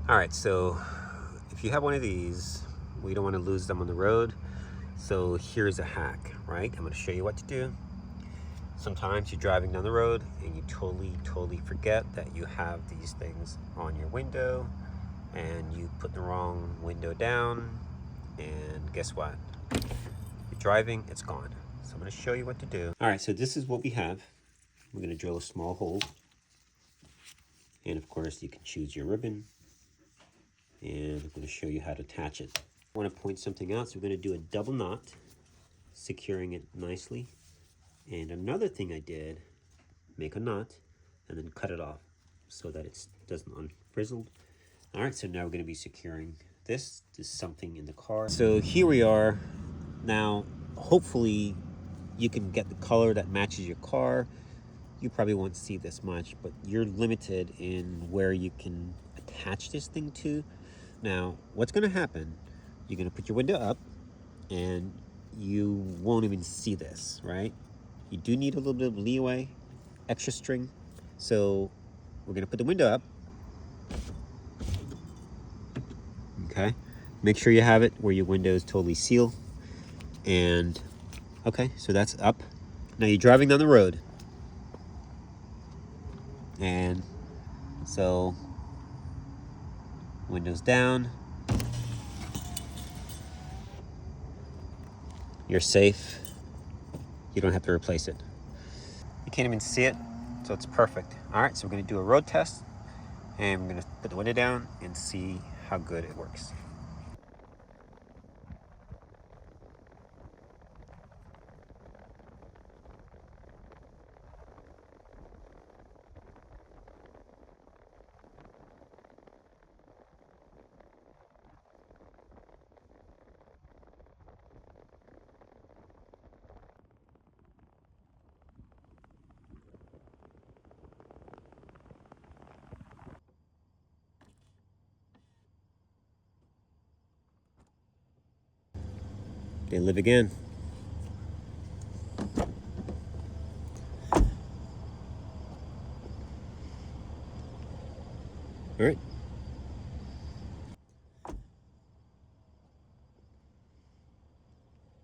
All right, so if you have one of these, we don't want to lose them on the road. So here's a hack, right? I'm going to show you what to do. Sometimes you're driving down the road and you totally forget that you have these things on your window, and you put the wrong window down, and guess what? You're driving, it's gone. So I'm going to show you what to do. All right, so this is what we have. We're going to drill a small hole, and of course you can choose your ribbon, and I'm going to show you how to attach it. I want to point something out, so we're going to do a double knot, securing it nicely. And another thing I did, make a knot and then cut it off so that it doesn't unfrizzle. All right, so now we're going to be securing this. There's something in the car. So here we are. Now, hopefully you can get the color that matches your car. You probably won't see this much, but you're limited in where you can attach this thing to. Now, what's going to happen, you're going to put your window up and you won't even see this, right? You do need a little bit of leeway, extra string. So we're going to put the window up. Okay. Make sure you have it where your window is totally sealed. And okay, so that's up. Now you're driving down the road. And so windows down. You're safe. You don't have to replace it. You can't even see it, so it's perfect. All right, so we're gonna do a road test, and we're gonna put the window down and see how good it works. They live again. All right.